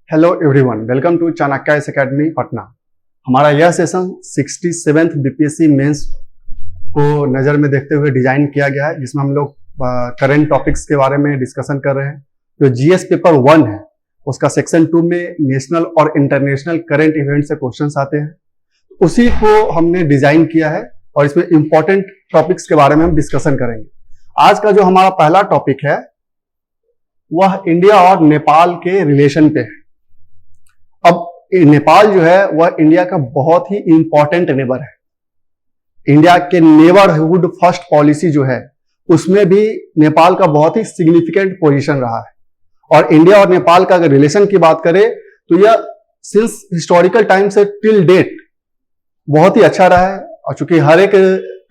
Hello everyone, welcome to Chanakya academy Patna. हमारा यह session 67th BPSC mains को नज़र में देखते हुए डिजाइन किया गया है, जिसमें हम लोग करंट टॉपिक्स के बारे में डिस्कशन कर रहे हैं। जो जीएस पेपर 1 है उसका सेक्शन 2 में नेशनल और इंटरनेशनल करंट इवेंट से क्वेश्चंस आते हैं, उसी को हमने डिजाइन किया है और इसमें इंपॉर्टेंट टॉपिक्स के बारे में हम डिस्कशन करेंगे। आज का जो हमारा पहला टॉपिक है वह इंडिया और नेपाल के रिलेशन पे है। अब नेपाल जो है वह इंडिया का बहुत ही इंपॉर्टेंट नेबर है। इंडिया के नेबरहुड फर्स्ट पॉलिसी जो है उसमें भी नेपाल का बहुत ही सिग्निफिकेंट पोजीशन रहा है। और इंडिया और नेपाल का अगर रिलेशन की बात करें तो यह सिंस हिस्टोरिकल टाइम से टिल डेट बहुत ही अच्छा रहा है। और चूंकि हर एक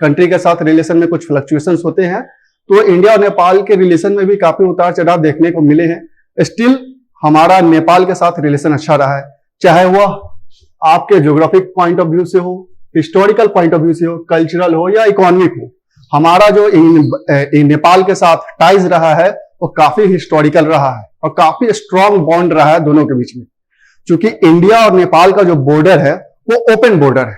कंट्री के साथ रिलेशन में कुछ फ्लक्चुएशंस होते हैं, तो इंडिया और नेपाल के रिलेशन में भी काफी उतार चढ़ाव देखने को मिले हैं। स्टिल हमारा नेपाल के साथ रिलेशन अच्छा रहा है, चाहे वह आपके ज्योग्राफिक पॉइंट ऑफ व्यू से हो, हिस्टोरिकल पॉइंट ऑफ व्यू से हो, कल्चरल हो या इकोनॉमिक हो। हमारा जो नेपाल के साथ टाइज रहा है वो काफी हिस्टोरिकल रहा है और काफी स्ट्रॉन्ग बॉन्ड रहा है दोनों के बीच में। क्योंकि इंडिया और नेपाल का जो बॉर्डर है वो ओपन बॉर्डर है,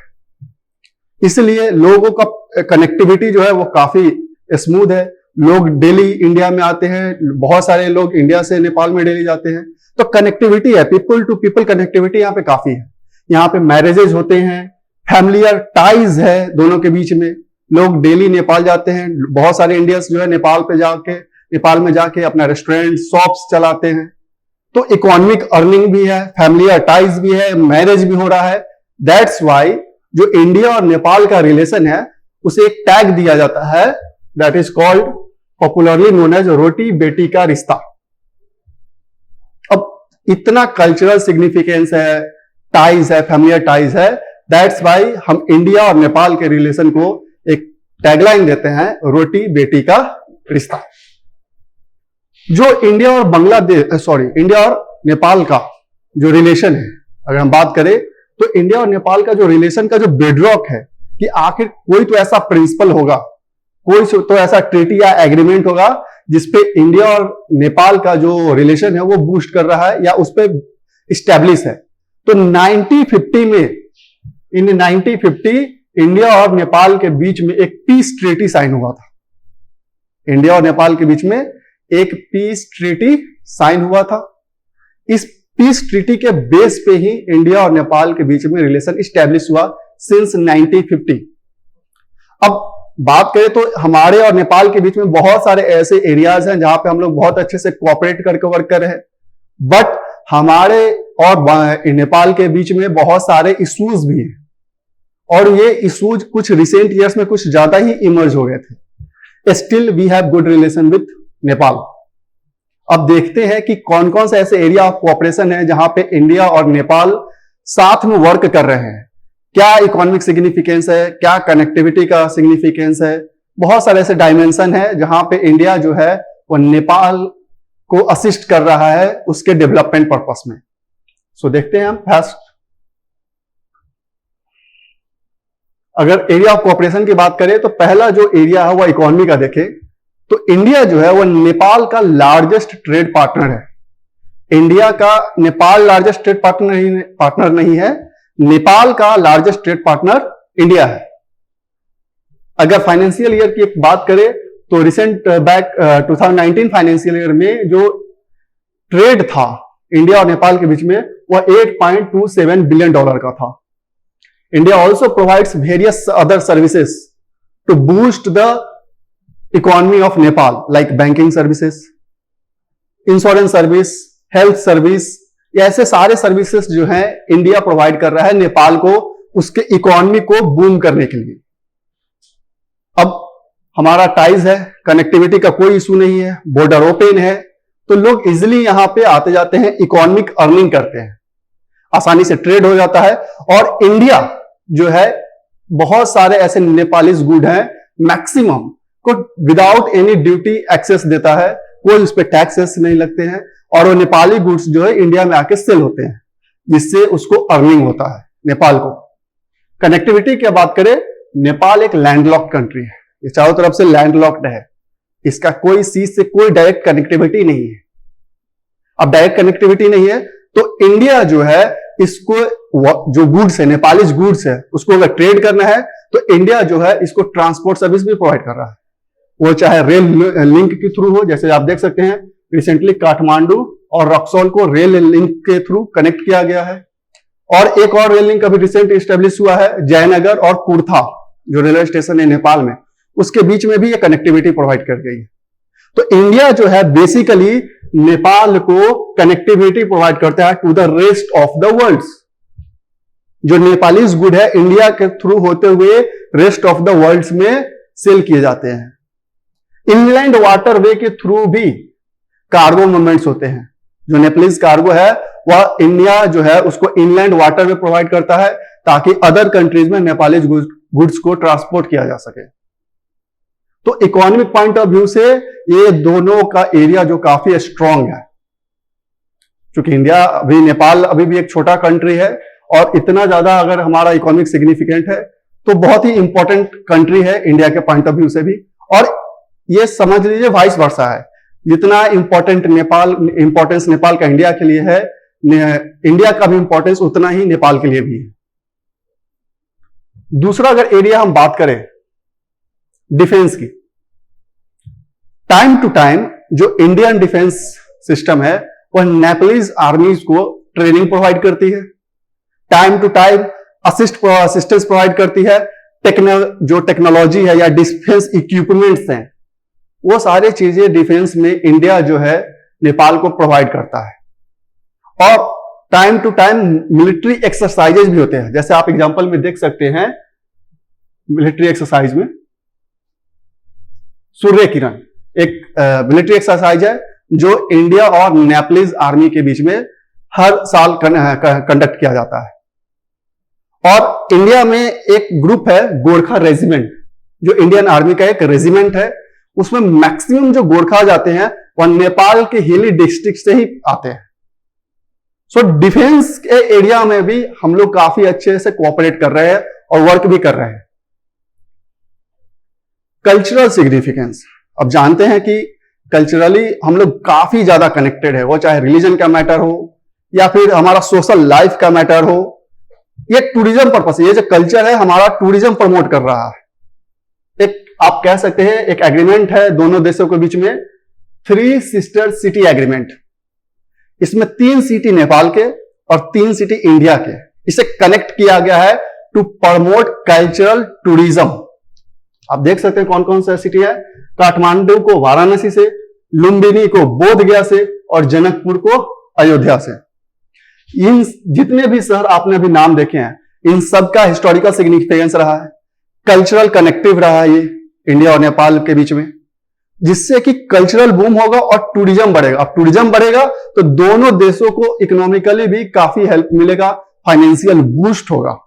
इसलिए लोगों का कनेक्टिविटी जो है वो काफी स्मूथ है। लोग डेली इंडिया में आते हैं, बहुत सारे लोग इंडिया से नेपाल में डेली जाते हैं, तो कनेक्टिविटी है, पीपल टू पीपल कनेक्टिविटी यहाँ पे काफी है। यहाँ पे मैरिजेज होते हैं, फैमिलियर टाइज है दोनों के बीच में। लोग डेली नेपाल जाते हैं, बहुत सारे इंडियंस जो है नेपाल में जाके अपना रेस्टोरेंट शॉप्स चलाते हैं। तो इकोनॉमिक अर्निंग भी है, फैमिलियर टाइज भी है, मैरिज भी हो रहा है। दैट्स वाई जो इंडिया और नेपाल का रिलेशन है उसे एक टैग दिया जाता है, that is called popularly known as रोटी बेटी का रिश्ता। अब इतना कल्चरल सिग्निफिकेंस है, टाइज है, फैमिलियर टाइज है, दैट्स वाई हम इंडिया और नेपाल के रिलेशन को एक टैगलाइन देते हैं, रोटी बेटी का रिश्ता। जो इंडिया और नेपाल का जो रिलेशन है, अगर हम बात करें तो इंडिया और नेपाल का जो रिलेशन का जो बेडरॉक है कि आखिर कोई तो ऐसा प्रिंसिपल होगा, कोई तो ऐसा ट्रीटी या एग्रीमेंट होगा जिसपे इंडिया और नेपाल का जो रिलेशन है वो बूस्ट कर रहा है या उस पर इस्टेब्लिश है। तो 1950 में, इन 1950 इंडिया और नेपाल के बीच में एक पीस ट्रीटी साइन हुआ था। इंडिया और नेपाल के बीच में एक पीस ट्रीटी साइन हुआ था। इस पीस ट्रीटी के बेस पे ही इंडिया और नेपाल के बीच में रिलेशन इस्टेब्लिश हुआ सिंस 1950। अब बात करें तो हमारे और नेपाल के बीच में बहुत सारे ऐसे एरियाज हैं जहां पे हम लोग बहुत अच्छे से कोऑपरेट करके वर्क कर रहे हैं, बट हमारे और नेपाल के बीच में बहुत सारे इश्यूज भी हैं और ये इश्यूज कुछ रिसेंट ईयर्स में कुछ ज्यादा ही इमर्ज हो गए थे। Still we have good relation with Nepal. अब देखते हैं कि कौन कौन से ऐसे एरिया ऑफ कोऑपरेशन है जहां पे इंडिया और नेपाल साथ में वर्क कर रहे हैं। क्या इकोनॉमिक सिग्निफिकेंस है, क्या कनेक्टिविटी का सिग्निफिकेंस है। बहुत सारे ऐसे डायमेंशन है जहां पे इंडिया जो है वो नेपाल को असिस्ट कर रहा है उसके डेवलपमेंट पर्पस में। सो देखते हैं हम फर्स्ट, अगर एरिया ऑफ कोऑपरेशन की बात करें तो पहला जो एरिया है वह इकोनॉमी का देखें तो इंडिया जो है वह नेपाल का लार्जेस्ट ट्रेड पार्टनर है। इंडिया का नेपाल लार्जेस्ट ट्रेड पार्टनर नहीं है, नेपाल का लार्जेस्ट ट्रेड पार्टनर इंडिया है। अगर फाइनेंशियल ईयर की एक बात करें तो रिसेंट 2019 फाइनेंशियल ईयर में जो ट्रेड था इंडिया और नेपाल के बीच में वह $8.27 बिलियन का था। India also provides various other services to boost the economy of Nepal, like banking services, insurance service, health service, ऐसे सारे सर्विसेज जो हैं इंडिया प्रोवाइड कर रहा है नेपाल को उसके इकोनॉमी को बूम करने के लिए। अब हमारा टाइज है, कनेक्टिविटी का कोई इशू नहीं है, बॉर्डर ओपन है, तो लोग इजिली यहां पे आते जाते हैं, इकोनॉमिक अर्निंग करते हैं, आसानी से ट्रेड हो जाता है। और इंडिया जो है बहुत सारे ऐसे नेपालीज गुड हैं मैक्सिमम को विदाउट एनी ड्यूटी एक्सेस देता है, कोई उस पर टैक्सेस नहीं लगते हैं और वो नेपाली गुड्स जो है इंडिया में आके सेल होते हैं, जिससे उसको अर्निंग होता है नेपाल को। कनेक्टिविटी की बात करें, नेपाल एक लैंडलॉक्ड कंट्री है, ये चारों तरफ से लैंडलॉक्ड है, इसका कोई सी से कोई डायरेक्ट कनेक्टिविटी नहीं है। अब डायरेक्ट कनेक्टिविटी नहीं है तो इंडिया जो है इसको जो गुड्स है, नेपालीज गुड्स है, उसको अगर ट्रेड करना है तो इंडिया जो है इसको ट्रांसपोर्ट सर्विस भी प्रोवाइड कर रहा है। वो चाहे रेल लिंक के थ्रू हो, जैसे आप देख सकते हैं रिसेंटली काठमांडू और रक्सौल को रेल लिंक के थ्रू कनेक्ट किया गया है। और एक और रेल लिंक अभी रिसेंट एस्टेब्लिश हुआ है जयनगर और कुर्था जो रेलवे स्टेशन है नेपाल में, उसके बीच में भी ये कनेक्टिविटी प्रोवाइड कर गई है। तो इंडिया जो है बेसिकली नेपाल को कनेक्टिविटी प्रोवाइड करता है to the rest of the world. जो नेपालीज गुड है इंडिया के थ्रू होते हुए रेस्ट ऑफ द वर्ल्ड में सेल किए जाते हैं। इनलैंड वाटरवे के थ्रू भी कार्गो मूवमेंट्स होते हैं। जो नेपालीज कार्गो है वह इंडिया जो है उसको इनलैंड वाटरवे प्रोवाइड करता है ताकि अदर कंट्रीज में नेपालीज गुड्स को ट्रांसपोर्ट किया जा सके। तो इकोनॉमिक पॉइंट ऑफ व्यू से ये दोनों का एरिया जो काफी स्ट्रांग है, क्योंकि इंडिया अभी, नेपाल अभी भी एक छोटा कंट्री है और इतना ज्यादा अगर हमारा इकोनॉमिक सिग्निफिकेंट है तो बहुत ही इंपॉर्टेंट कंट्री है इंडिया के पॉइंट ऑफ व्यू से भी। और ये समझ लीजिए वाइस वर्सा है, जितना इंपॉर्टेंस नेपाल का इंडिया के लिए है, इंडिया का भी इंपॉर्टेंस उतना ही नेपाल के लिए भी है। दूसरा अगर एरिया हम बात करें डिफेंस की, टाइम टू टाइम जो इंडियन डिफेंस सिस्टम है वह नेपालीज आर्मीज को ट्रेनिंग प्रोवाइड करती है, time to time assistance provide करती है। जो टेक्नोलॉजी है या डिफेंस इक्विपमेंट्स हैं वो सारी चीजें डिफेंस में इंडिया जो है नेपाल को प्रोवाइड करता है। और time to time military exercises भी होते हैं, जैसे आप एग्जांपल में देख सकते हैं मिलिट्री एक्सरसाइज में सूर्य किरण एक मिलिट्री एक्सरसाइज है जो इंडिया और नेपालीज आर्मी के बीच में हर साल कंडक्ट किया जाता है। और इंडिया में एक ग्रुप है गोरखा रेजिमेंट, जो इंडियन आर्मी का एक रेजिमेंट है, उसमें मैक्सिमम जो गोरखा जाते हैं वह नेपाल के हिली डिस्ट्रिक्ट से ही आते हैं। सो डिफेंस के एरिया में भी हम लोग काफी अच्छे से कोऑपरेट कर रहे हैं और वर्क भी कर रहे हैं। कल्चरल सिग्निफिकेंस, अब जानते हैं कि कल्चरली हम लोग काफी ज्यादा कनेक्टेड है, वो चाहे रिलीजन का मैटर हो या फिर हमारा सोशल लाइफ का मैटर हो। ये टूरिज्म पर्पस, ये जो कल्चर है हमारा टूरिज्म प्रमोट कर रहा है। एक आप कह सकते हैं एक एग्रीमेंट है दोनों देशों के बीच में, 3 सिस्टर सिटी एग्रीमेंट। इसमें 3 सिटी नेपाल के और 3 सिटी इंडिया के, इसे कनेक्ट किया गया है टू प्रमोट कल्चरल टूरिज्म। आप देख सकते हैं कौन कौन सा सिटी है, काठमांडू को वाराणसी से, लुम्बिनी को बोध गया से और जनकपुर को अयोध्या से। इन जितने भी शहर आपने अभी नाम देखे हैं इन सबका हिस्टोरिकल सिग्निफिकेंस रहा है, कल्चरल कनेक्टिव रहा है ये इंडिया और नेपाल के बीच में, जिससे कि कल्चरल बूम होगा और टूरिज्म बढ़ेगा। अब टूरिज्म बढ़ेगा तो दोनों देशों को इकोनॉमिकली भी काफी हेल्प मिलेगा, फाइनेंशियल बूस्ट होगा,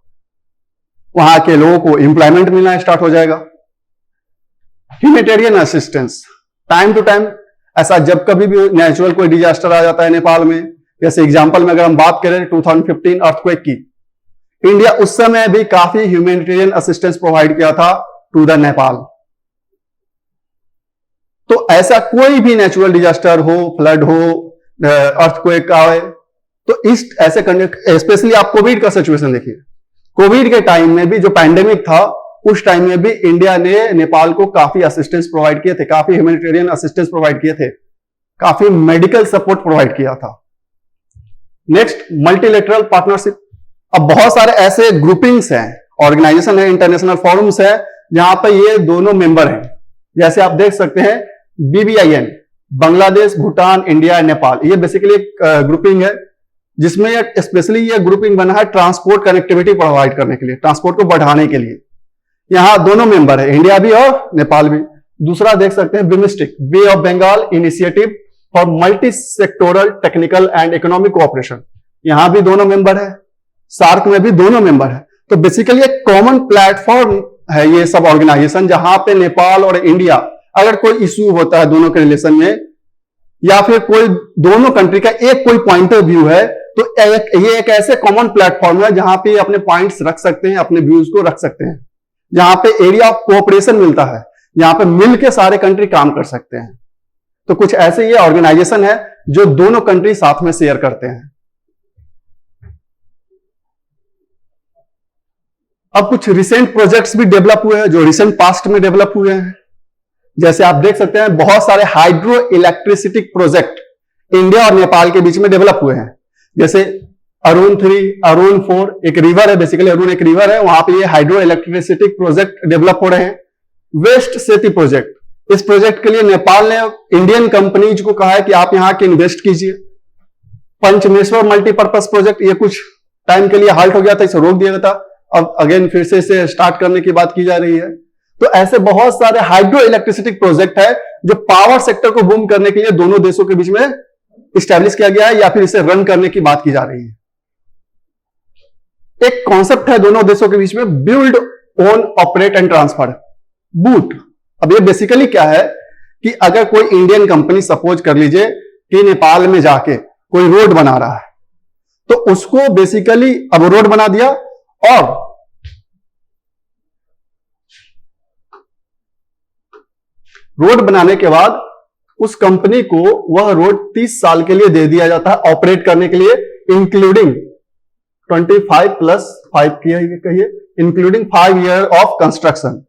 वहां के लोगों को एम्प्लॉयमेंट मिलना स्टार्ट हो जाएगा। Humanitarian assistance, time to time ऐसा जब कभी भी नेचुरल कोई डिजास्टर आ जाता है नेपाल में, जैसे एग्जांपल में अगर हम बात करें 2015 अर्थक्वेक की, इंडिया उस समय भी काफी ह्यूमैनिटेरियन असिस्टेंस प्रोवाइड किया था टू द नेपाल। तो ऐसा कोई भी नेचुरल डिजास्टर हो, फ्लड हो, अर्थक्वेक आए, तो इस ऐसे स्पेशली आप कोविड का सिचुएशन देखिए, कोविड के टाइम में भी जो पैंडेमिक था उस टाइम में भी इंडिया ने नेपाल को काफी असिस्टेंस प्रोवाइड किए थे, काफी ह्यूमैनिटेरियन असिस्टेंस प्रोवाइड किए थे, काफी मेडिकल सपोर्ट प्रोवाइड किया था। Next, multilateral partnership. अब बहुत सारे ऐसे ग्रुपिंग्स हैं, ऑर्गेनाइजेशन है, इंटरनेशनल फोरम्स है जहां पर ये दोनों मेंबर हैं। जैसे आप देख सकते हैं BBIN, बांग्लादेश, भूटान, इंडिया, नेपाल, ये बेसिकली एक ग्रुपिंग है जिसमें स्पेशली ये ग्रुपिंग बना है ट्रांसपोर्ट कनेक्टिविटी प्रोवाइड करने के लिए, ट्रांसपोर्ट को बढ़ाने के लिए। यहां दोनों मेंबर है, इंडिया भी और नेपाल भी। दूसरा देख सकते हैं BIMSTEC, bay of Bengal initiative for multi sectoral technical and economic cooperation, यहां भी दोनों मेंबर है। सार्क में भी दोनों मेंबर है। तो बेसिकली एक कॉमन प्लेटफॉर्म है ये सब ऑर्गेनाइजेशन, जहां पे नेपाल और इंडिया अगर कोई इश्यू होता है दोनों के रिलेशन में, या फिर कोई दोनों कंट्री का एक कोई पॉइंट ऑफ व्यू है, तो ये एक ऐसे कॉमन प्लेटफॉर्म है जहां पे अपने पॉइंट्स रख सकते हैं, अपने व्यूज को रख सकते हैं, जहां पे एरिया ऑफ कोऑपरेशन मिलता है, जहां पे मिलकर सारे कंट्री काम कर सकते हैं। तो कुछ ऐसे ये ऑर्गेनाइजेशन है जो दोनों कंट्री साथ में शेयर करते हैं। अब कुछ रिसेंट प्रोजेक्ट्स भी डेवलप हुए हैं जो रिसेंट पास्ट में डेवलप हुए हैं। जैसे आप देख सकते हैं बहुत सारे हाइड्रो इलेक्ट्रिसिटी प्रोजेक्ट इंडिया और नेपाल के बीच में डेवलप हुए हैं। जैसे अरुण 3, अरुण 4 एक रिवर है, बेसिकली अरुण एक रिवर है, वहां पे ये हाइड्रो इलेक्ट्रिसिटी प्रोजेक्ट डेवलप हो रहे हैं। वेस्ट सेती प्रोजेक्ट, इस प्रोजेक्ट के लिए नेपाल ने इंडियन कंपनीज को कहा है कि आप यहां के इन्वेस्ट कीजिए। पंचमेश्वर मल्टीपर्पज प्रोजेक्ट, ये कुछ टाइम के लिए हाल्ट हो गया था, इसे रोक दिया गया था, अब अगेन फिर से इसे स्टार्ट करने की बात की जा रही है। तो ऐसे बहुत सारे हाइड्रो इलेक्ट्रिसिटी प्रोजेक्ट है जो पावर सेक्टर को बूम करने के लिए दोनों देशों के बीच में इस्टेब्लिश किया गया है या फिर इसे रन करने की बात की जा रही है। एक कॉन्सेप्ट है दोनों देशों के बीच में, build own operate and transfer, boot. अब ये बेसिकली क्या है कि अगर कोई इंडियन कंपनी सपोज कर लीजिए कि नेपाल में जाके कोई रोड बना रहा है, तो उसको बेसिकली अब रोड बना दिया और रोड बनाने के बाद उस कंपनी को वह रोड 30 साल के लिए दे दिया जाता है ऑपरेट करने के लिए, इंक्लूडिंग 25+5 कहिए, इंक्लूडिंग 5 ईयर ऑफ कंस्ट्रक्शन।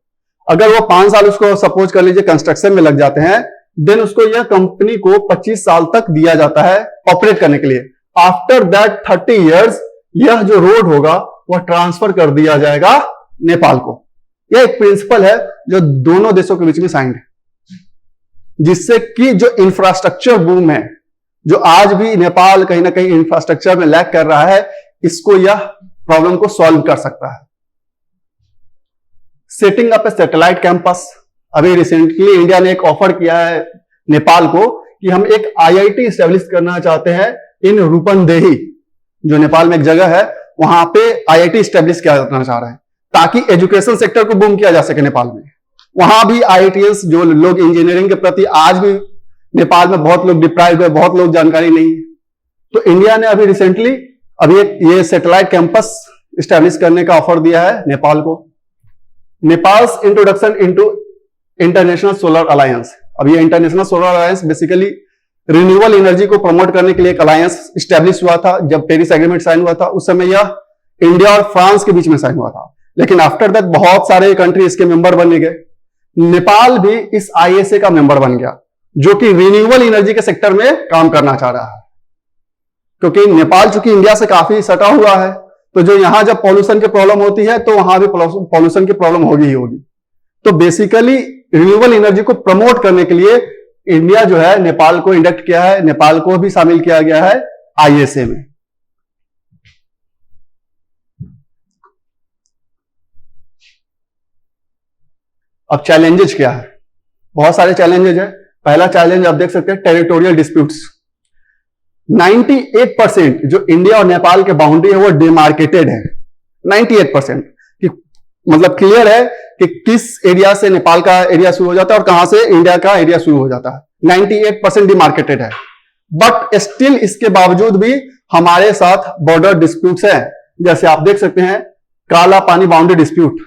अगर वो 5 साल उसको सपोज कर लीजिए कंस्ट्रक्शन में लग जाते हैं, देन उसको यह कंपनी को 25 साल तक दिया जाता है ऑपरेट करने के लिए। आफ्टर दैट 30 इयर्स यह जो रोड होगा वह ट्रांसफर कर दिया जाएगा नेपाल को। यह एक प्रिंसिपल है जो दोनों देशों के बीच में साइंड है, जिससे कि जो इंफ्रास्ट्रक्चर बूम है, जो आज भी नेपाल कहीं ना कहीं इंफ्रास्ट्रक्चर में लैग कर रहा है, इसको यह प्रॉब्लम को सॉल्व कर सकता है। सेटिंग अप ए सैटेलाइट कैंपस, अभी रिसेंटली इंडिया ने एक ऑफर किया है नेपाल को कि हम एक आईआईटी स्टैब्लिश करना चाहते हैं इन रूपंदेही, जो नेपाल में एक जगह है, वहां पे आईआईटी स्टैब्लिश किया करना चाह रहे हैं ताकि एजुकेशन सेक्टर को बूम किया जा सके नेपाल में। वहां भी आईआईटीएस जो लोग इंजीनियरिंग के प्रति आज भी नेपाल में बहुत लोग डिप्राइव्ड है, बहुत लोग जानकारी नहीं है। तो इंडिया ने अभी रिसेंटली ये सैटेलाइट कैंपस स्टैब्लिश करने का ऑफर दिया है नेपाल को। Nepals introduction into international solar alliance, अब ये international solar alliance basically renewable energy को प्रमोट करने के लिए एक अलायंस स्टैब्लिश हुआ था। जब पेरिस एग्रीमेंट साइन हुआ था उस समय यह इंडिया और फ्रांस के बीच में साइन हुआ था, लेकिन आफ्टर दैट बहुत सारे कंट्री इसके मेंबर बन गए। नेपाल भी इस आईएसए का मेंबर बन गया, जो कि रिन्यूएबल एनर्जी के सेक्टर में काम करना चाह रहा है। क्योंकि नेपाल चूंकि इंडिया से काफी सटा हुआ है, तो जो यहां जब पॉल्यूशन की प्रॉब्लम होती है तो वहां भी पॉल्यूशन की प्रॉब्लम होगी ही होगी। तो बेसिकली रिन्यूएबल एनर्जी को प्रमोट करने के लिए इंडिया जो है नेपाल को इंडक्ट किया है, नेपाल को भी शामिल किया गया है आईएसए में। अब चैलेंजेस क्या है? बहुत सारे चैलेंजेस है। पहला चैलेंज आप देख सकते हैं टेरिटोरियल डिस्प्यूट्स। 98% जो इंडिया और नेपाल के बाउंड्री है वो डिमार्केटेड है। 98% कि मतलब क्लियर है कि किस एरिया से नेपाल का एरिया शुरू हो जाता है और कहां से इंडिया का एरिया शुरू हो जाता है। 98% डिमार्केटेड है, बट स्टिल इसके बावजूद भी हमारे साथ बॉर्डर डिस्प्यूट्स है। जैसे आप देख सकते हैं काला पानी बाउंड्री डिस्प्यूट।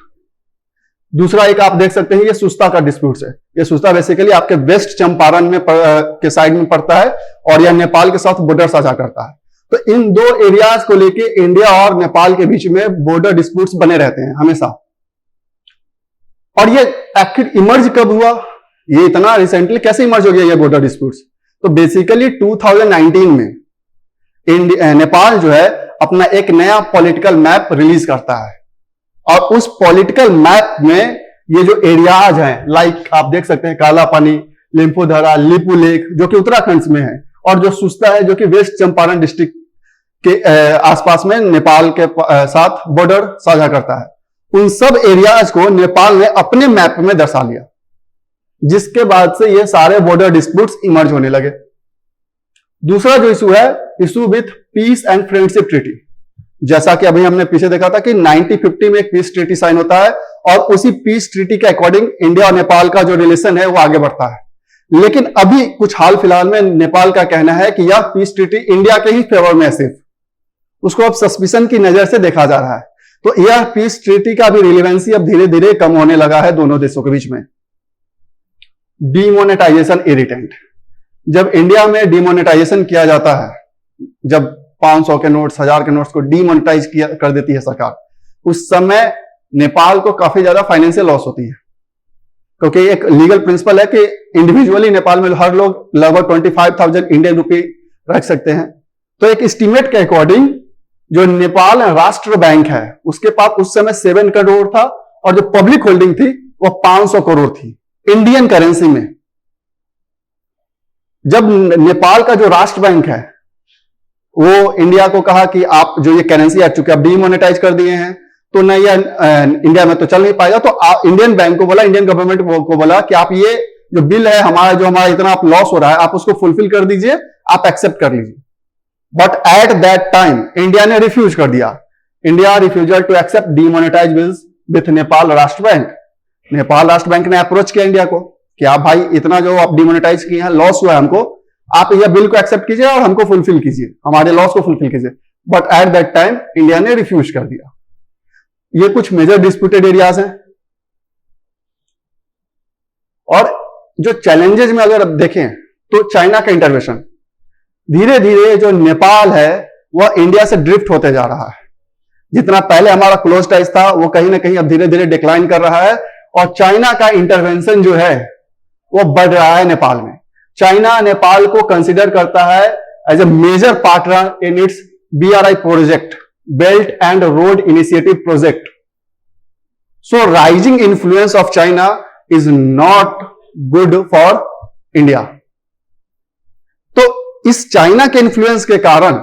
दूसरा एक आप देख सकते हैं ये सुस्ता का डिस्प्यूट है। ये सुस्ता बेसिकली आपके वेस्ट चंपारण में के साइड में पड़ता है और यह नेपाल के साथ बॉर्डर साझा करता है। तो इन दो एरियाज को लेके इंडिया और नेपाल के बीच में बॉर्डर डिस्प्यूट्स बने रहते हैं हमेशा। और ये आखिर इमर्ज कब हुआ? ये इतना रिसेंटली कैसे इमर्ज हो गया ये बॉर्डर डिस्प्यूट्स? तो बेसिकली 2019 में नेपाल जो है अपना एक नया पॉलिटिकल मैप रिलीज करता है और उस पॉलिटिकल मैप में ये जो एरियाज हैं, लाइक आप देख सकते हैं काला पानी, लिम्फोधरा, लिपू लेक जो कि उत्तराखंड में है, और जो सुस्ता है जो कि वेस्ट चंपारण डिस्ट्रिक्ट के आसपास में नेपाल के साथ बॉर्डर साझा करता है, उन सब एरियाज को नेपाल ने अपने मैप में दर्शा लिया, जिसके बाद से ये सारे बॉर्डर डिस्प्यूट्स इमर्ज होने लगे। दूसरा जो इशू है, issue with peace and friendship treaty. जैसा कि अभी हमने पीछे देखा था कि 1950 में एक पीस ट्रीटी साइन होता है और उसी पीस ट्रीटी के अकॉर्डिंग इंडिया और नेपाल का जो रिलेशन है वो आगे बढ़ता है। लेकिन अभी कुछ हाल फिलहाल में नेपाल का कहना है कि यह पीस ट्रीटी इंडिया के ही फेवर में है, सिर्फ उसको अब सस्पिशन की नजर से देखा जा रहा है। तो यह पीस ट्रीटी का भी रिलेवेंसी अब धीरे धीरे कम होने लगा है दोनों देशों के बीच में। डीमोनेटाइजेशन इरिटेंट, जब इंडिया में डीमोनेटाइजेशन किया जाता है, जब 500 के नोट्स, 1000 के नोट्स को डीमोनेटाइज कर देती है सरकार, उस समय नेपाल को काफी ज्यादा फाइनेंशियल लॉस होती है, क्योंकि एक लीगल प्रिंसिपल है कि इंडिविजुअली नेपाल में हर लोग लगभग 25,000 इंडियन रुपए रख सकते हैं। तो एक एस्टीमेट के अकॉर्डिंग जो नेपाल राष्ट्र बैंक है उसके पास उस समय 7 करोड़ था, और जो पब्लिक होल्डिंग थी वो 500 करोड़ थी इंडियन करेंसी में। जब नेपाल का जो राष्ट्र बैंक है वो इंडिया को कहा कि आप जो ये करेंसी आ चुके आप डीमोनेटाइज कर दिए हैं, तो नहीं ये इंडिया में तो चल नहीं पाएगा, तो इंडियन बैंक को बोला, इंडियन गवर्नमेंट को बोला कि आप ये जो बिल है हमारा इतना आप लॉस हो रहा है, आप उसको फुलफिल कर दीजिए, आप एक्सेप्ट कर लीजिए। But at that time India ने रिफ्यूज कर दिया। India refusal to accept demonetize bills with Nepal Rastra bank. Nepal Rastra bank ने अप्रोच किया इंडिया को कि आप भाई इतना जो आप डीमोनेटाइज किए हैं, लॉस हुआ है हमको, आप यह बिल को एक्सेप्ट कीजिए और हमको फुलफिल कीजिए, हमारे लॉस को फुलफिल कीजिए। But at that time India ने रिफ्यूज कर दिया। ये कुछ मेजर डिस्प्यूटेड एरियाज हैं। और जो चैलेंजेस में अगर आप देखें तो चाइना का इंटरवेंशन, धीरे धीरे जो नेपाल है वह इंडिया से ड्रिफ्ट होते जा रहा है। जितना पहले हमारा क्लोज टाइज था वो कहीं ना कहीं अब धीरे धीरे डिक्लाइन कर रहा है, और चाइना का इंटरवेंशन जो है वो बढ़ रहा है नेपाल में। चाइना नेपाल को कंसिडर करता है as a major partner in its BRI project, belt and road initiative project. So rising influence of China is not good for India. तो इस चाइना के इन्फ्लुएंस के कारण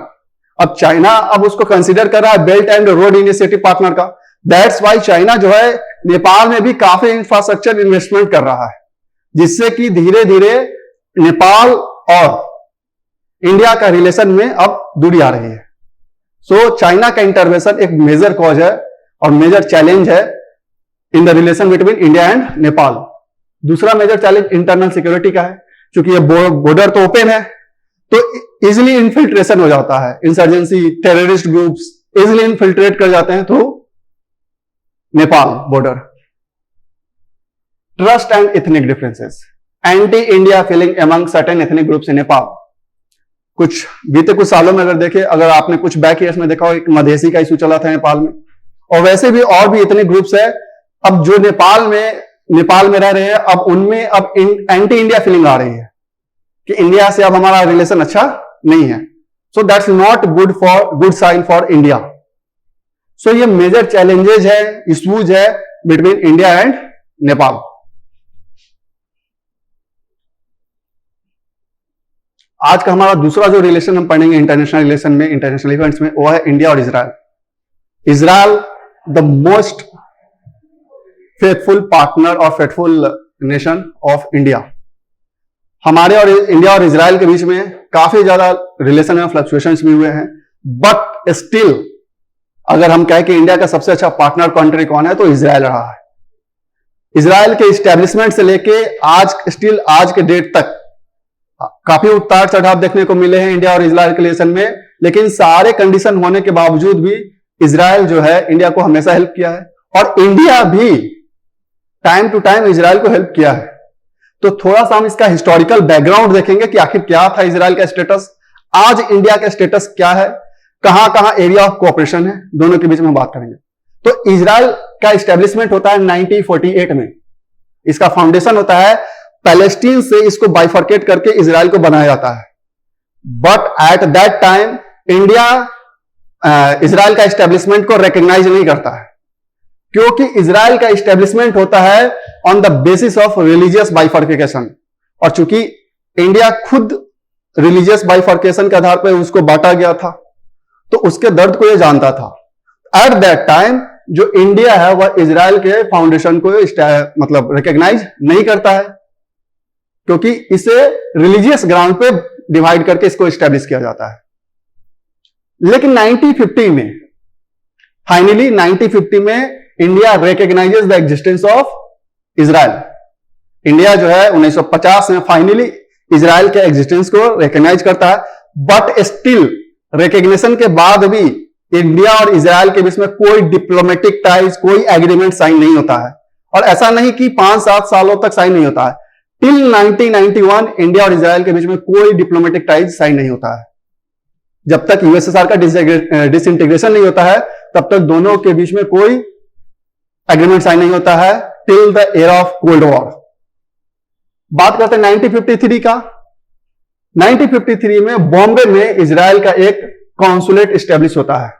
अब चाइना अब उसको कंसीडर कर रहा है belt and road initiative partner का। दैट्स वाई चाइना जो है नेपाल में भी काफी इंफ्रास्ट्रक्चर इन्वेस्टमेंट कर रहा है, जिससे कि धीरे धीरे नेपाल और इंडिया का रिलेशन में अब दूरी आ रही है। सो चाइना का इंटरवेंशन एक मेजर कॉज है और मेजर चैलेंज है in the relation between India and Nepal. दूसरा मेजर चैलेंज इंटरनल सिक्योरिटी का है, क्योंकि ये बॉर्डर तो ओपन है तो इजिली इन्फिल्ट्रेशन हो जाता है। Insurgency, terrorist groups easily infiltrate कर जाते हैं through Nepal border. Trust and ethnic differences, anti India feeling among certain ethnic groups in Nepal. बीते कुछ सालों में अगर देखें, अगर आपने कुछ बैक ईयर्स में देखा हो, एक मधेसी का इशू चला था नेपाल में, और वैसे भी और भी इतने ग्रुप्स है अब जो नेपाल में रह रहे हैं, अब उनमें अब एंटी इंडिया फीलिंग आ रही है कि इंडिया से अब हमारा रिलेशन अच्छा नहीं है। So that's not good sign for India. So ये मेजर चैलेंजेस है, इश्यूज है बिटवीन इंडिया एंड नेपाल। आज का हमारा दूसरा जो रिलेशन हम पढ़ेंगे इंटरनेशनल रिलेशन में, इंटरनेशनल इवेंट्स में, वो है इंडिया और Israel. Israel the most faithful partner और फेथफुल नेशन ऑफ इंडिया। हमारे और इंडिया और इजराइल के बीच में काफी ज्यादा रिलेशन में फ्लक्चुएशंस भी हुए हैं, बट स्टिल अगर हम कहें कि इंडिया का सबसे अच्छा पार्टनर कंट्री कौन है तो इजराइल रहा है। इजराइल के इस्टेब्लिशमेंट से लेके आज के डेट तक काफी उतार चढ़ाव देखने को मिले हैं इंडिया और इजराइल के रिलेशन में, लेकिन सारे कंडीशन होने के बावजूद भी इजराइल जो है इंडिया को हमेशा हेल्प किया है, और इंडिया भी टाइम टू टाइम इजराइल को हेल्प किया है। तो थोड़ा सा हम इसका हिस्टोरिकल बैकग्राउंड देखेंगे कि आखिर क्या था इजराइल का स्टेटस, आज इंडिया का स्टेटस क्या है, कहां कहां एरिया ऑफ कोऑपरेशन है, दोनों के बीच में बात करेंगे। तो इजराइल का एस्टेब्लिशमेंट होता है 1948 में। इसका फाउंडेशन होता है पैलेस्टीन से, इसको बाइफर्केट करके इजराइल को बनाया जाता है। But at that time India Israel का एस्टेब्लिशमेंट को रिकॉग्नाइज नहीं करता है, क्योंकि इजराइल का एस्टेब्लिशमेंट होता है on the basis of religious bifurcation, और चूंकि इंडिया खुद रिलीजियस बाइफर्केशन के आधार पर उसको बांटा गया था, तो उसके दर्द को यह जानता था। एट दैट टाइम जो इंडिया है वह इजराइल के फाउंडेशन को मतलब रिकॉग्नाइज नहीं करता है, क्योंकि इसे रिलीजियस ग्राउंड पे डिवाइड करके इसको एस्टेब्लिश किया जाता है। लेकिन 1950 में, फाइनली 1950 में India recognises the existence of Israel. India जो है 1950 में फाइनली इजराइल के एग्जिस्टेंस को रिकॉग्नाइज करता है, बट स्टिल रिकॉग्निशन के बाद भी इंडिया और इजराइल के बीच में कोई डिप्लोमेटिक टाइज, कोई एग्रीमेंट साइन नहीं होता है। और ऐसा नहीं कि 5-7 सालों तक साइन नहीं होता है, टिल 1991 इंडिया और इजराइल के बीच में कोई डिप्लोमेटिक टाइज साइन नहीं होता है। जब तक यूएसएसआर का डिसइंटीग्रेशन नहीं होता है तब तक दोनों के बीच में कोई एग्रीमेंट साइन नहीं होता है till the era of cold war. बात करते हैं 1953 का। 1953 में बॉम्बे में इजराइल का एक कॉन्सुलेट स्टैब्लिश होता है।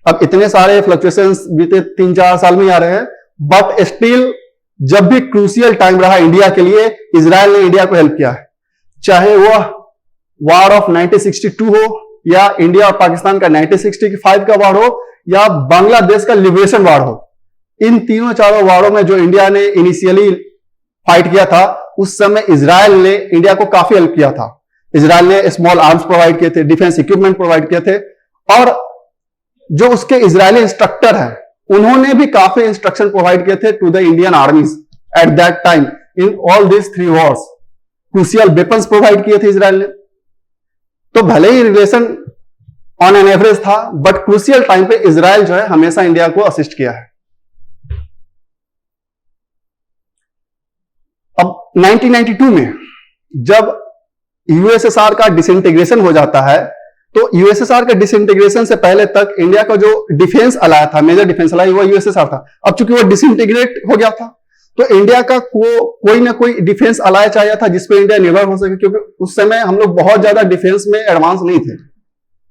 अब इतने सारे फ्लक्चुएशंस बीते 3-4 साल में आ रहे हैं, बट स्टिल जब भी क्रूशियल टाइम रहा इंडिया के लिए, इजराइल ने इंडिया को हेल्प किया है। चाहे वह वॉर ऑफ 1962 हो, या इंडिया और पाकिस्तान का 1965 का वॉर हो, या बांग्लादेश का लिबरेशन वॉर हो, इन तीनों चारों वॉरों में जो इंडिया ने इनिशियली फाइट किया था, उस समय इजराइल ने इंडिया को काफी हेल्प किया था। इजराइल ने स्मॉल आर्म्स प्रोवाइड किए थे, डिफेंस इक्विपमेंट प्रोवाइड किए थे, और जो उसके इजरायली इंस्ट्रक्टर हैं उन्होंने भी काफी इंस्ट्रक्शन प्रोवाइड किए थे to the Indian armies at that time in all this 3 wars. Crucial weapons provide किए थे इजराइल ने। तो भले ही रिलेशन ऑन एन एवरेज था, बट क्रूशियल टाइम पे इजराइल जो है हमेशा इंडिया को असिस्ट किया है। अब 1992 में जब यूएसएसआर का डिसइंटीग्रेशन हो जाता है, तो यूएसएसआर के डिसइंटीग्रेशन से पहले तक इंडिया का जो डिफेंस अलाय था, मेजर डिफेंस अलाय, वो यूएसएसआर था। अब चूंकि वो डिसइंटीग्रेट हो गया था, तो इंडिया का कोई ना कोई डिफेंस अलाय चाहिए था जिसपे इंडिया निर्भर हो सके, क्योंकि उस समय हम लोग बहुत ज्यादा डिफेंस में एडवांस नहीं थे।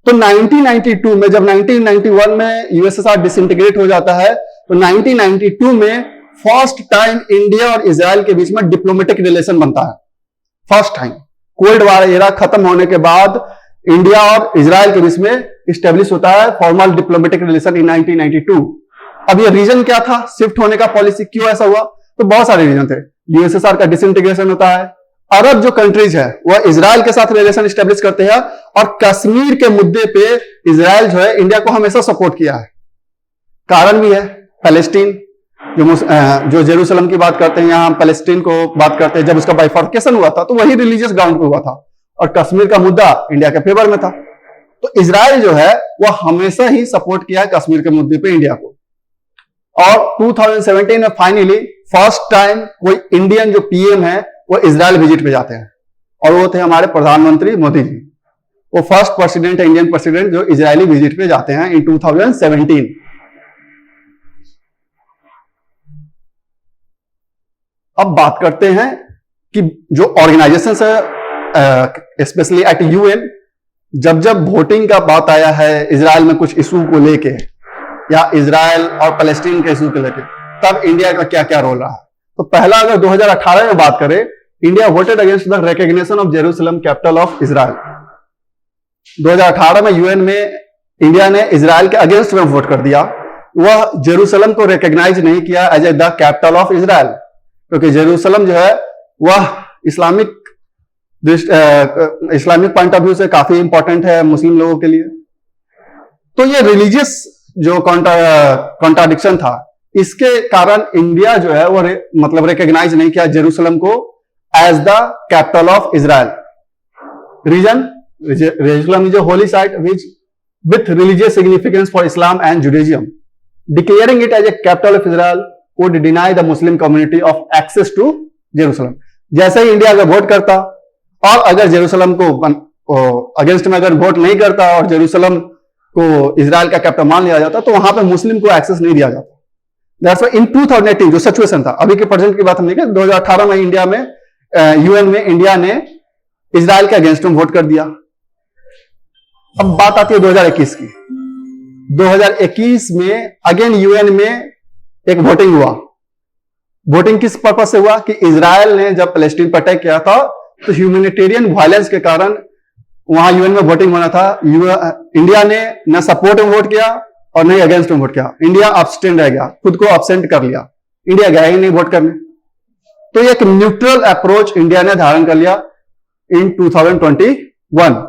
तो 1992 में जब 1991 में यूएसएसआर डिसइंटीग्रेट हो जाता है, तो 1992 में फर्स्ट टाइम इंडिया और इजराइल के बीच में डिप्लोमेटिक रिलेशन बनता है। First time cold war era खत्म होने के बाद इंडिया और इजराइल के बीच में स्टेब्लिश होता है फॉर्मल डिप्लोमेटिक रिलेशन इन 1992। अब ये रीजन क्या था शिफ्ट होने का पॉलिसी, क्यों ऐसा हुआ? तो बहुत सारे रीजन थे। यूएसएसआर का डिसइंटीग्रेशन होता है, अरब जो कंट्रीज है वह इजराइल के साथ रिलेशन स्टेब्लिश करते हैं, और कश्मीर के मुद्दे पे इजराइल जो है इंडिया को हमेशा सपोर्ट किया है। कारण भी है पैलेस्टीन, जो जेरूसलम की बात करते हैं, यहां पैलेस्टीन को बात करते हैं। जब उसका बाइफर्केशन हुआ था तो वही रिलीजियस ग्राउंड पे हुआ था, और कश्मीर का मुद्दा इंडिया के फेवर में था। तो इजराइल जो है वह हमेशा ही सपोर्ट किया है कश्मीर के मुद्दे पे इंडिया को। और 2017 में फाइनली फर्स्ट टाइम कोई इंडियन जो पीएम है वो इजराइल विजिट पे जाते हैं, और वो थे हमारे प्रधानमंत्री मोदी जी। वो फर्स्ट प्रेसिडेंट है, इंडियन प्रेसिडेंट, जो इजरायली विजिट पे जाते हैं इन 2017। अब बात करते हैं कि जो ऑर्गेनाइजेशन है स्पेशली एट यूएन, जब जब वोटिंग का बात आया है इजराइल में कुछ इशू को लेके, या इजराइल और पैलेस्टीन के इशू को लेके, तब इंडिया का क्या क्या रोल रहा है। तो पहला अगर 2018 में बात करें, India voted against the recognition of Jerusalem capital of Israel. 2018 में यूएन में इंडिया ने इजराइल के अगेंस्ट में वोट कर दिया। वह जेरूसलम को रिकॉग्नाइज नहीं किया as a the capital of Israel, क्योंकि जेरूसलम जो है वह इस्लामिक पॉइंट ऑफ व्यू से काफी इंपॉर्टेंट है मुस्लिम लोगों के लिए। तो ये रिलीजियस जो कॉन्ट्राडिक्शन था, इसके कारण इंडिया जो है वो मतलब रिकॉग्नाइज नहीं किया जेरूसलम को as the capital of Israel. Reason, Jerusalem is a holy site with religious significance for Islam and Judaism. Declaring it as a capital of Israel would deny the Muslim community of access to Jerusalem। जैसे ही India अगर vote करता, और अगर Jerusalem को against में अगर vote नहीं करता और जेरूसलम को इजराइल का कैपिटल मान लिया जाता, तो वहां पे मुस्लिम को एक्सेस नहीं दिया जाता। दैट्स व्हाई इन 2018 जो सिचुएशन था, अभी के प्रेजेंट की बात हम नहीं कर, 2018 में इंडिया में यूएन में इंडिया ने इजराइल के अगेंस्ट में वोट कर दिया। अब बात आती है 2021 की। 2021 में अगेन यूएन में एक वोटिंग हुआ। वोटिंग किस पर्पज से हुआ कि इजराइल ने जब पैलेस्टीन पर अटैक किया था, तो ह्यूमैनिटेरियन वायलेंस के कारण वहां यूएन में वोटिंग होना था। इंडिया ने न सपोर्ट में वोट किया और न अगेंस्ट में वोट किया। इंडिया अब्सटेन रह गया, खुद को अब्सेंट कर लिया, इंडिया गया ही नहीं वोट करने। तो एक न्यूट्रल अप्रोच इंडिया ने धारण कर लिया इन 2021।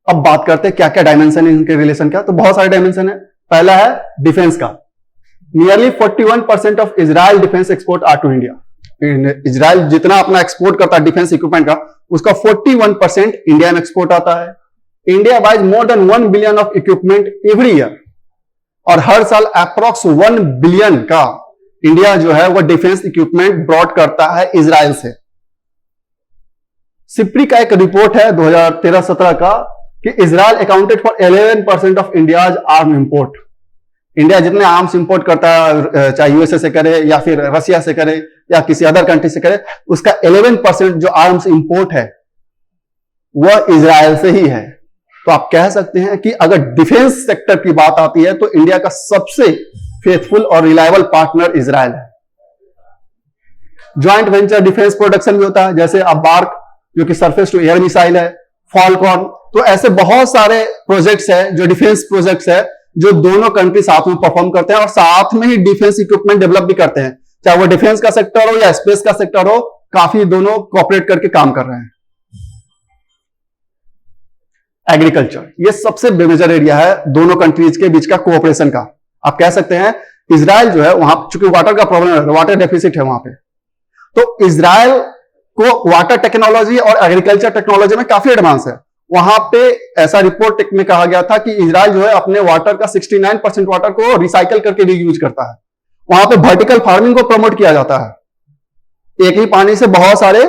अब बात करते हैं क्या क्या डायमेंशन है इनके रिलेशन का। तो बहुत सारे डायमेंशन है। पहला है डिफेंस का। Nearly 41% of Israel defence export are to India. Israel जितना अपना एक्सपोर्ट करता है डिफेंस इक्विपमेंट का, उसका 41% इंडिया में एक्सपोर्ट आता है। India buys more than 1 billion of equipment every year, और हर साल अप्रोक्स 1 बिलियन का इंडिया जो है वो डिफेंस इक्विपमेंट ब्रॉड करता है इजराइल से। सिप्री का एक रिपोर्ट है 2013-17 का, कि Israel accounted for 11% of India's arm import. India जितने आर्म्स इंपोर्ट करता है, चाहे यूएसए से करे या फिर रसिया से करे या किसी अदर कंट्री से करे, उसका 11% जो आर्म्स इंपोर्ट है वह इजराइल से ही है। तो आप कह सकते हैं कि अगर डिफेंस सेक्टर की बात आती है तो इंडिया का सबसे फेथफुल और रिलायबल पार्टनर इजराइल है। ज्वाइंट वेंचर डिफेंस प्रोडक्शन भी होता है, जैसे अबार्क जो कि सरफेस टू एयर मिसाइल है, फॉल्कॉन, तो ऐसे बहुत सारे प्रोजेक्ट्स है जो डिफेंस प्रोजेक्ट्स है जो दोनों कंट्री साथ में परफॉर्म करते हैं और साथ में ही डिफेंस इक्विपमेंट डेवलप भी करते हैं, चाहे वो डिफेंस का सेक्टर हो या स्पेस का सेक्टर हो, काफी दोनों कोऑपरेट करके काम कर रहे हैं। एग्रीकल्चर ये सबसे मेजर एरिया है दोनों कंट्रीज के बीच का कोऑपरेशन का। आप कह सकते हैं इजराइल जो है वहां चूंकि वाटर का प्रॉब्लम है, वाटर डेफिसिट है वहां पे, तो इजराइल को वाटर टेक्नोलॉजी और एग्रीकल्चर टेक्नोलॉजी में काफी एडवांस है। वहां पे ऐसा रिपोर्ट में कहा गया था कि इजराइल जो है अपने वाटर का 69% वाटर को रिसाइकल करके रीयूज करता है। वहां पे वर्टिकल फार्मिंग को प्रमोट किया जाता है, एक ही पानी से बहुत सारे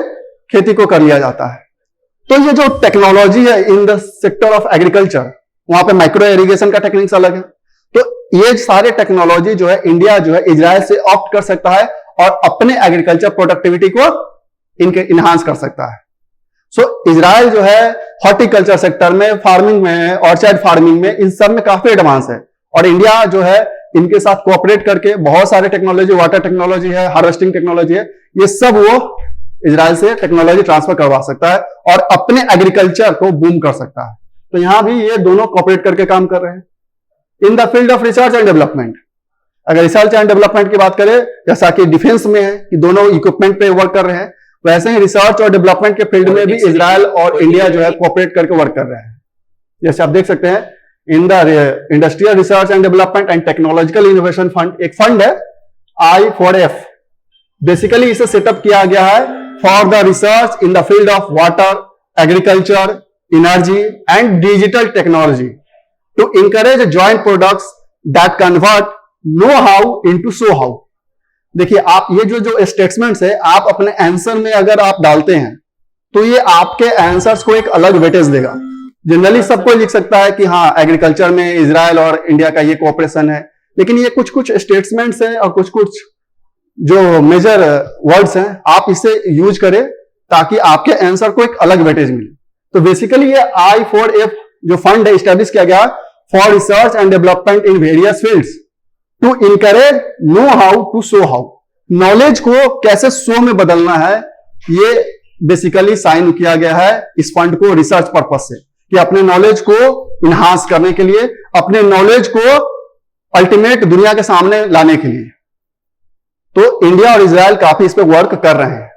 खेती को कर लिया जाता है। तो ये जो टेक्नोलॉजी है in the sector of agriculture, वहां पे माइक्रो इरिगेशन का टेक्निक्स अलग है, तो ये सारे टेक्नोलॉजी जो है इंडिया जो है इजराइल से ऑप्ट कर सकता है और अपने एग्रीकल्चर प्रोडक्टिविटी को इनके इनहांस कर सकता है। सो इजराइल जो है हॉर्टिकल्चर सेक्टर में, फार्मिंग में, ऑर्चर्ड फार्मिंग में, इन सब में काफी एडवांस है और इंडिया जो है इनके साथ कोऑपरेट करके बहुत सारे टेक्नोलॉजी, वाटर टेक्नोलॉजी है, हार्वेस्टिंग टेक्नोलॉजी है, ये सब वो इजराइल से टेक्नोलॉजी ट्रांसफर करवा सकता है और अपने एग्रीकल्चर को बूम कर सकता है। तो यहां भी ये दोनों कोऑपरेट करके काम कर रहे हैं। In the field of research and development, अगर रिसर्च एंड डेवलपमेंट की बात करें, जैसा कि डिफेंस में है कि दोनों इक्विपमेंट पे वर्क कर रहे हैं, वैसे ही रिसर्च और डेवलपमेंट के फील्ड में भी इजराइल और इंडिया जो है कोऑपरेट करके वर्क कर रहे हैं। जैसे आप देख सकते हैं in the industrial research and development and technological innovation fund, एक फंड है I4F, बेसिकली इसे सेटअप किया गया है for the research in the field of water, agriculture, energy and digital technology to encourage joint products that convert know how into so how. देखिए आप ये जो स्टेटमेंट्स है आप अपने आंसर में अगर आप डालते हैं तो ये आपके आंसर्स को एक अलग वेटेज देगा। जनरली सबको लिख सकता है कि हाँ एग्रीकल्चर में इजराइल और इंडिया का ये कोऑपरेशन है, लेकिन ये कुछ कुछ स्टेटमेंट्स हैं और कुछ कुछ जो मेजर वर्ड्स हैं आप इसे यूज करें ताकि आपके आंसर को एक अलग वेटेज मिले। तो बेसिकली ये I4F जो फंड है स्टैब्लिश किया गया for research and development in various fields to encourage know how to show how, knowledge को कैसे शो में बदलना है, ये बेसिकली साइन किया गया है इस फंड को रिसर्च पर्पज से, कि अपने नॉलेज को इनहांस करने के लिए, अपने नॉलेज को अल्टीमेट दुनिया के सामने लाने के लिए। तो इंडिया और इजराइल काफी इस पे वर्क कर रहे हैं।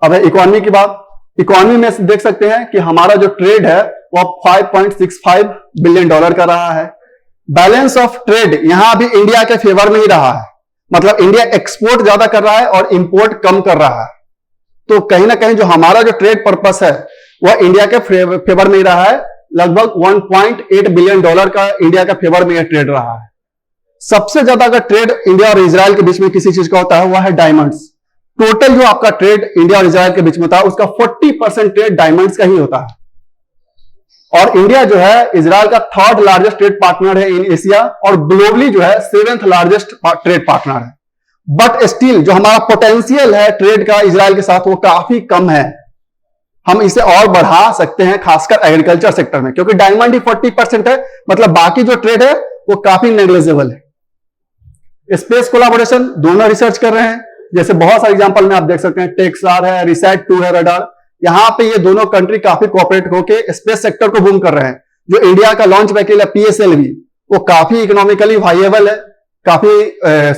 अब है इकोनॉमी की बात। इकोनॉमी में देख सकते हैं कि हमारा जो ट्रेड है वो $5.65 बिलियन का रहा है। बैलेंस ऑफ ट्रेड यहां भी इंडिया के फेवर में ही रहा है, मतलब इंडिया एक्सपोर्ट ज्यादा कर रहा है और इंपोर्ट कम कर रहा है। तो कहीं ना कहीं जो हमारा जो ट्रेड पर्पस है वह इंडिया के फेवर में ही रहा है। लगभग $1.8 बिलियन का इंडिया का फेवर में यह ट्रेड रहा है। सबसे ज्यादा अगर ट्रेड इंडिया और इजराइल के बीच में किसी चीज का होता है वह है डायमंड्स। टोटल जो आपका ट्रेड इंडिया और इजराइल के बीच में था उसका 40% ट्रेड डायमंड्स का ही होता है। और इंडिया जो है इजराइल का 3rd लार्जेस्ट ट्रेड पार्टनर है इन एशिया और ग्लोबली जो है 7th लार्जेस्ट ट्रेड पार्टनर है। बट स्टिल जो हमारा पोटेंशियल है ट्रेड का इजराइल के साथ वो काफी कम है। हम इसे और बढ़ा सकते हैं खासकर एग्रीकल्चर सेक्टर में, क्योंकि डायमंड ही 40% है, मतलब बाकी जो ट्रेड है वो काफी नेग्लिजिबल है। स्पेस कोलैबोरेशन दोनों रिसर्च कर रहे हैं, जैसे बहुत सारे एग्जांपल में आप देख सकते हैं टेक्सार है, रिसैट-2 है, रडार। यहां पे ये दोनों कंट्री काफी कोऑपरेट होकर स्पेस सेक्टर को बूम कर रहे हैं। जो इंडिया का लॉन्च व्हीकल है PSLV वो काफी इकोनॉमिकली वाइएबल है, काफी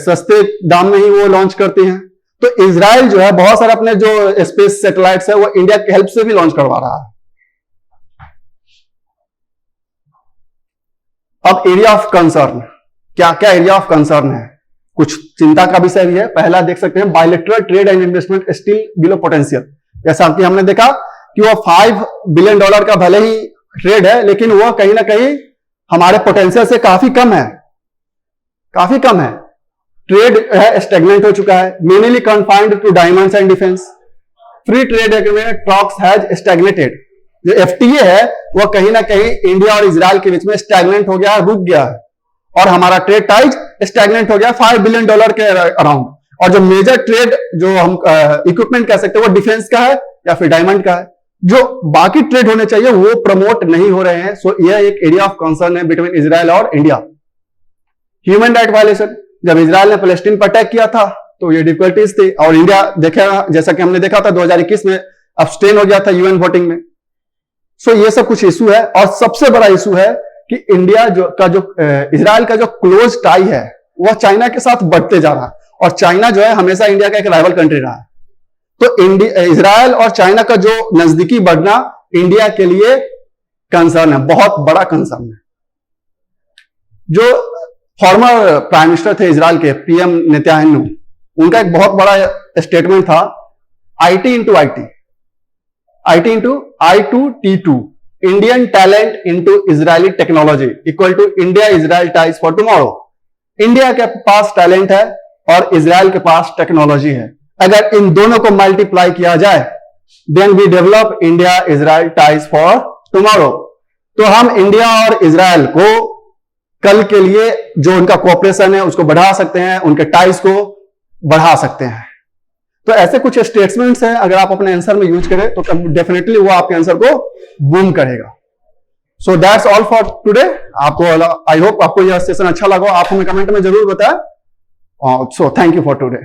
सस्ते दाम में ही वो लॉन्च करती हैं। तो इजराइल जो है बहुत सारे अपने जो स्पेस सैटेलाइट्स है वो इंडिया की हेल्प से भी लॉन्च करवा रहा है। अब एरिया ऑफ कंसर्न, क्या क्या एरिया ऑफ कंसर्न है, कुछ चिंता का विषय भी है। पहला देख सकते हैं bilateral trade and investment still below potential. जैसा कि हमने देखा कि वो $5 बिलियन का भले ही ट्रेड है लेकिन वो कहीं ना कहीं हमारे पोटेंशियल से काफी कम है, काफी कम है। ट्रेड है स्टेगनेंट हो चुका है, mainly confined to diamonds and defence. Free trade agreement talks has stagnated. जो एफटीए है वो कहीं ना कहीं इंडिया और इजराइल के बीच में स्टैग्नेंट हो गया है, रुक गया है, और हमारा ट्रेड टाइज स्टैग्नेंट हो गया $5 बिलियन के अराउंड। और जो मेजर ट्रेड जो हम इक्विपमेंट कह सकते हैं वो डिफेंस का है या फिर डायमंड का है। जो बाकी ट्रेड होने चाहिए वो प्रमोट नहीं हो रहे हैं। सो यह एक एरिया ऑफ कंसर्न है बिटवीन इजराइल और इंडिया। ह्यूमन राइट वायलेशन, जब इजराइल ने पैलेस्टीन पर अटैक किया था तो ये डिफिकल्टीज थी, और इंडिया देखा, जैसा कि हमने देखा था 2021 में अब्सटेन हो गया था यूएन वोटिंग में। सो ये सब कुछ इशू है, और सबसे बड़ा इशू है कि इंडिया इजराइल का जो क्लोज टाई है वह चाइना के साथ बढ़ते जा रहा है, और चाइना जो है हमेशा इंडिया का एक राइवल कंट्री रहा है। तो इजराइल और चाइना का जो नजदीकी बढ़ना इंडिया के लिए कंसर्न है, बहुत बड़ा कंसर्न है। जो फॉर्मर प्राइम मिनिस्टर थे इजराइल के, पीएम नेतन्याहू, उनका एक बहुत बड़ा स्टेटमेंट था, IT into I2T2, Indian talent into Israeli technology equal to India Israel ties for tomorrow. India के पास टैलेंट है और इजराइल के पास टेक्नोलॉजी है। अगर इन दोनों को मल्टीप्लाई किया जाए then we develop India Israel ties for tomorrow. तो हम इंडिया और इजराइल को कल के लिए जो उनका कोऑपरेशन है उसको बढ़ा सकते हैं, उनके टाइज को बढ़ा सकते हैं। तो ऐसे कुछ स्टेटमेंट्स हैं, अगर आप अपने आंसर में यूज करें तो डेफिनेटली वो आपके आंसर को बूम करेगा। So that's all for today. आपको आई होप आपको यह सेशन अच्छा लगा, आप हमें कमेंट में जरूर बताएं। So thank you for today.